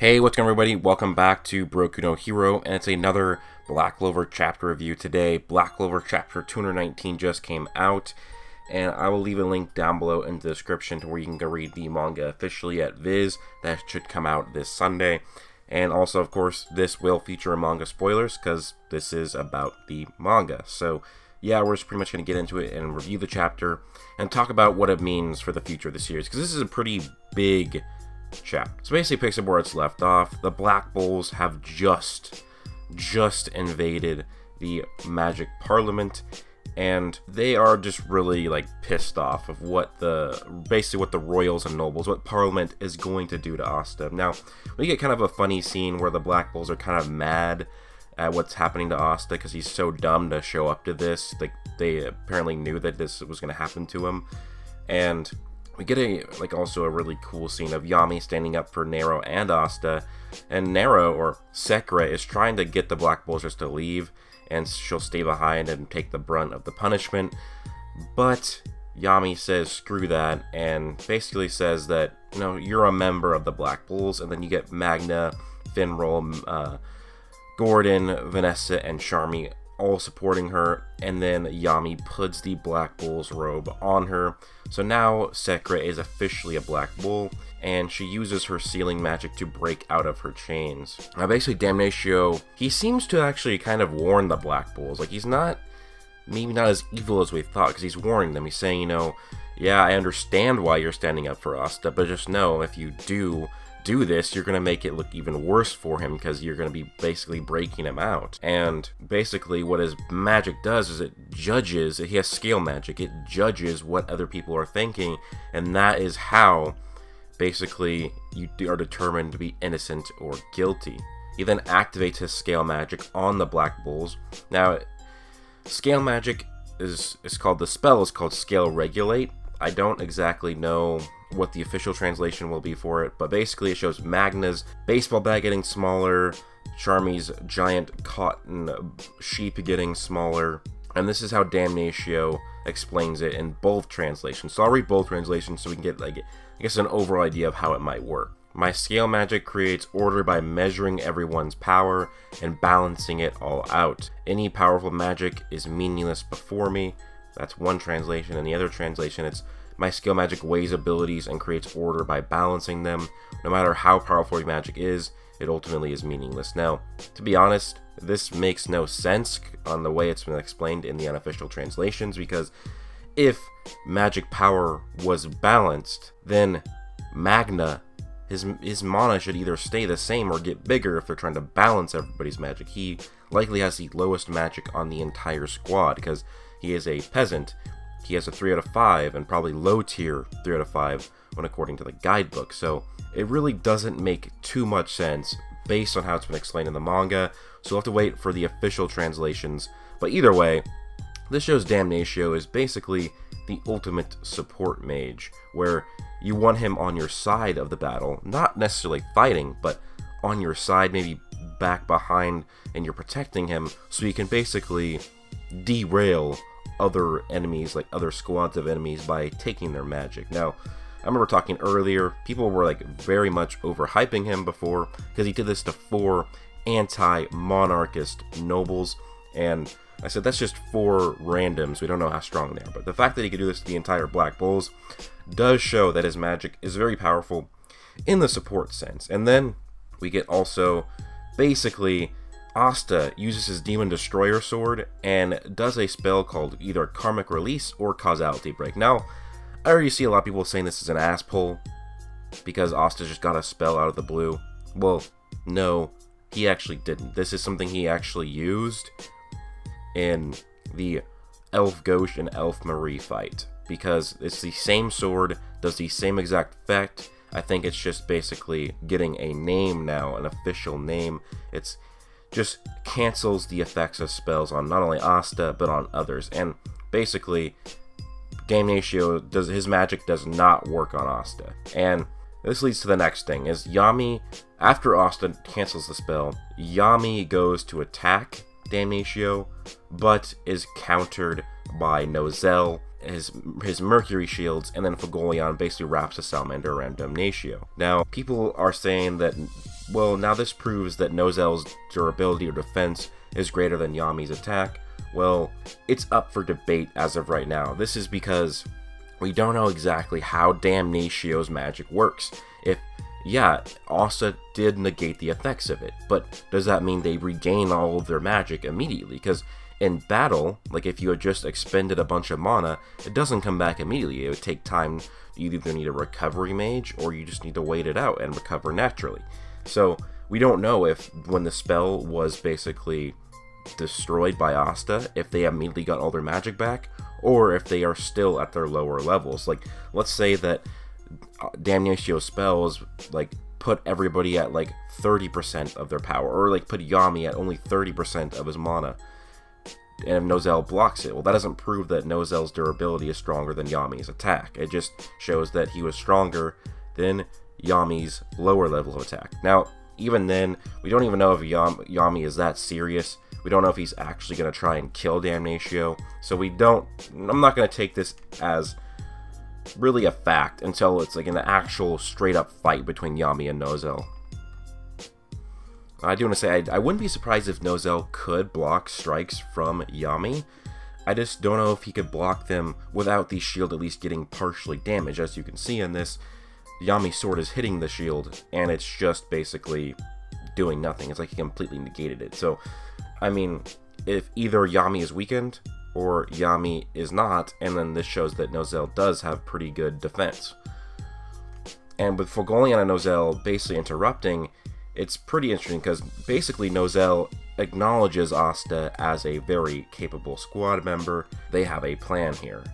Hey, what's going on, everybody? Welcome back to Broku no Hero, and it's another Black Clover chapter review today. Black Clover chapter 219 just came out, and I will leave a link down below in the description to where you can go read the manga officially at Viz. That should come out this Sunday. And also, of course, this will feature manga spoilers, because this is about the manga. So, yeah, we're just pretty much going to get into it and review the chapter, and talk about what it means for the future of the series, because this is a pretty big chapter. So basically picks up where it's left off. The Black Bulls have just invaded the Magic Parliament, and they are just really pissed off of what the royals and nobles, what Parliament is going to do to Asta. Now, we get kind of a funny scene where the Black Bulls are kind of mad at what's happening to Asta because he's so dumb to show up to this. They apparently knew that this was going to happen to him, and we get also a really cool scene of Yami standing up for Nero and Asta, and Nero, or Sekra, is trying to get the Black Bulls just to leave, and she'll stay behind and take the brunt of the punishment, but Yami says screw that, and basically says that, you're a member of the Black Bulls, and then you get Magna, Finral, Gordon, Vanessa, and Charmy all supporting her, and then Yami puts the Black Bull's robe on her. So now Sekra is officially a Black Bull, and she uses her sealing magic to break out of her chains. Now basically Damnatio, he seems to actually kind of warn the Black Bulls. He's maybe not as evil as we thought, because he's warning them. He's saying, yeah, I understand why you're standing up for Asta, but just know if you do this, you're going to make it look even worse for him, because you're going to be basically breaking him out. And basically what his magic does is he has scale magic, it judges what other people are thinking, and that is how basically you are determined to be innocent or guilty. He then activates his scale magic on the Black Bulls. Now, scale magic is called, the spell is called Scale Regulate. I don't exactly know what the official translation will be for it, but basically it shows Magna's baseball bat getting smaller, Charmy's giant cotton sheep getting smaller, and this is how Damnatio explains it in both translations. So I'll read both translations so we can get, an overall idea of how it might work. My scale magic creates order by measuring everyone's power and balancing it all out. Any powerful magic is meaningless before me. That's one translation, and the other translation, it's my skill magic weighs abilities and creates order by balancing them. No matter how powerful your magic is, it ultimately is meaningless. Now, to be honest, this makes no sense on the way it's been explained in the unofficial translations, because if magic power was balanced, then Magna, his mana should either stay the same or get bigger if they're trying to balance everybody's magic. He likely has the lowest magic on the entire squad, because he is a peasant. He has a 3 out of 5, and probably low tier 3 out of 5 when according to the guidebook. So it really doesn't make too much sense based on how it's been explained in the manga. So we'll have to wait for the official translations. But either way, this shows Damnatio is basically the ultimate support mage, where you want him on your side of the battle, not necessarily fighting, but on your side, maybe back behind, and you're protecting him, so you can basically derail other enemies, other squads of enemies, by taking their magic. Now, I remember talking earlier, people were very much overhyping him before, because he did this to 4 anti-monarchist nobles, and I said that's just 4 randoms, we don't know how strong they are, but the fact that he could do this to the entire Black Bulls does show that his magic is very powerful in the support sense. And then we get also, basically, Asta uses his Demon Destroyer sword and does a spell called either Karmic Release or Causality Break. Now, I already see a lot of people saying this is an ass pull because Asta just got a spell out of the blue. Well, no, he actually didn't. This is something he actually used in the Elf Ghost and Elf Marie fight, because it's the same sword, does the same exact effect. I think it's just basically getting a name now, an official name. It's just cancels the effects of spells on not only Asta, but on others. And basically, Damnatio, his magic does not work on Asta. And this leads to the next thing, is Yami, after Asta cancels the spell, Yami goes to attack Damnatio, but is countered by Nozel, his Mercury shields, and then Fagolion basically wraps a salamander around Damnatio. Now, people are saying that well, now this proves that Nozel's durability or defense is greater than Yami's attack. Well, it's up for debate as of right now. This is because we don't know exactly how Damnatio's magic works. Yeah, Asta did negate the effects of it, but does that mean they regain all of their magic immediately? Because in battle, like if you had just expended a bunch of mana, it doesn't come back immediately. It would take time. You either need a recovery mage, or you just need to wait it out and recover naturally. So we don't know if when the spell was basically destroyed by Asta, if they immediately got all their magic back, or if they are still at their lower levels. Like, let's say that Damnatio spells like put everybody at like 30% of their power, or like put Yami at only 30% of his mana, and if Nozel blocks it, well, that doesn't prove that Nozel's durability is stronger than Yami's attack. It just shows that he was stronger than Yami's lower level of attack. Now, even then, we don't even know if Yami is that serious. We don't know if he's actually going to try and kill Damnatio, so I'm not going to take this as really a fact until it's like an actual straight up fight between Yami and Nozel. I do want to say I wouldn't be surprised if Nozel could block strikes from Yami. I just don't know if he could block them without the shield at least getting partially damaged. As you can see in this, Yami's sword is hitting the shield and it's just basically doing nothing. It's like he completely negated it. So, I mean, if either Yami is weakened or Yami is not, and then this shows that Nozel does have pretty good defense. And with Fogolian and Nozel basically interrupting, it's pretty interesting because basically Nozel acknowledges Asta as a very capable squad member. They have a plan here.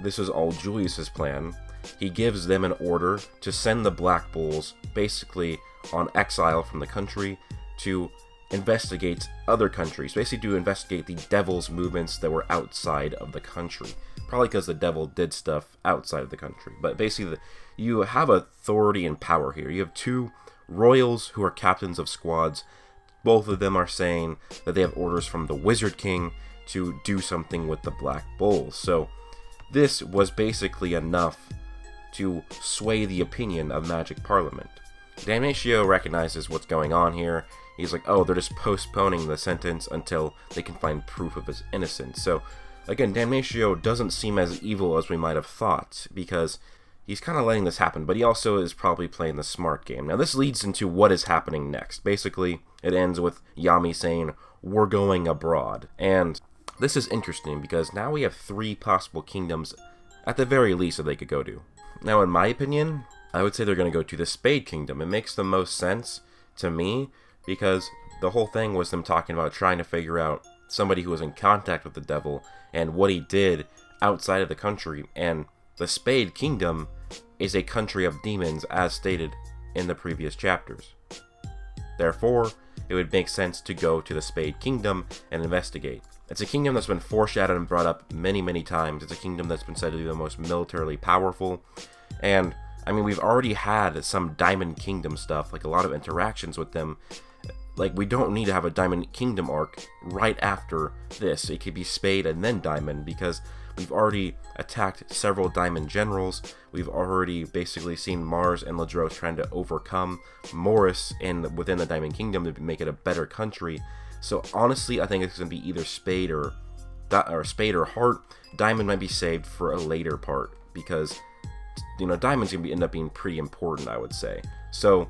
This is all Julius's plan. He gives them an order to send the Black Bulls basically on exile from the country to investigate other countries, basically to investigate the devil's movements that were outside of the country. Probably because the devil did stuff outside of the country. But basically, you have authority and power here. You have two royals who are captains of squads. Both of them are saying that they have orders from the Wizard King to do something with the Black Bulls. So this was basically enough to sway the opinion of Magic Parliament. Damnatio recognizes what's going on here. He's like, oh, they're just postponing the sentence until they can find proof of his innocence. So, again, Damnatio doesn't seem as evil as we might have thought, because he's kind of letting this happen, but he also is probably playing the smart game. Now, this leads into what is happening next. Basically, it ends with Yami saying, we're going abroad. And this is interesting, because now we have 3 possible kingdoms, at the very least, that they could go to. Now, in my opinion, I would say they're going to go to the Spade Kingdom. It makes the most sense to me, because the whole thing was them talking about trying to figure out somebody who was in contact with the devil and what he did outside of the country. And the Spade Kingdom is a country of demons, as stated in the previous chapters. Therefore, it would make sense to go to the Spade Kingdom and investigate. It's a kingdom that's been foreshadowed and brought up many, many times. It's a kingdom that's been said to be the most militarily powerful. And, I mean, we've already had some Diamond Kingdom stuff, like a lot of interactions with them. Like, we don't need to have a Diamond Kingdom arc right after this. It could be Spade and then Diamond, because we've already attacked several Diamond generals. We've already basically seen Mars and Ladros trying to overcome Morris within the Diamond Kingdom to make it a better country. So honestly, I think it's going to be either Spade or Spade or Heart. Diamond might be saved for a later part, because, you know, Diamond's going to end up being pretty important, I would say. So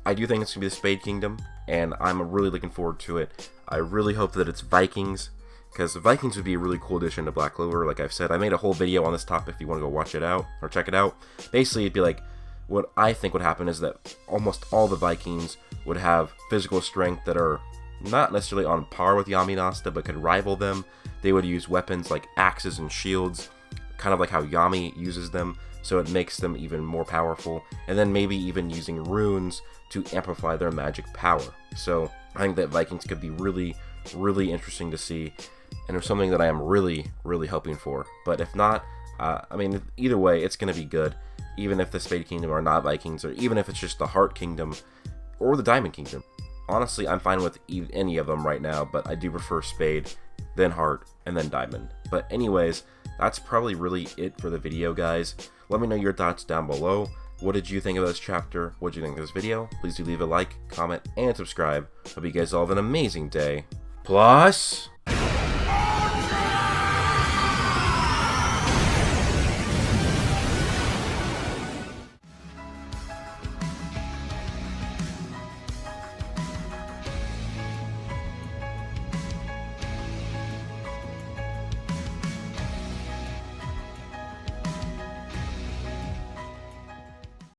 I do think it's going to be the Spade Kingdom, and I'm really looking forward to it. I really hope that it's Vikings, because the Vikings would be a really cool addition to Black Clover. Like I've said, I made a whole video on this topic if you want to go watch it out or check it out. Basically, it'd be like, what I think would happen is that almost all the Vikings would have physical strength that are not necessarily on par with Yami and Asta, but could rival them. They would use weapons like axes and shields, kind of like how Yami uses them, so it makes them even more powerful, and then maybe even using runes to amplify their magic power. So I think that Vikings could be really, really interesting to see, and it's something that I am really, really hoping for. But if not, I mean, either way, it's going to be good, even if the Spade Kingdom are not Vikings, or even if it's just the Heart Kingdom or the Diamond Kingdom. Honestly, I'm fine with any of them right now, but I do prefer Spade, then Heart, and then Diamond. But anyways, that's probably really it for the video, guys. Let me know your thoughts down below. What did you think of this chapter? What did you think of this video? Please do leave a like, comment, and subscribe. Hope you guys all have an amazing day. Plus...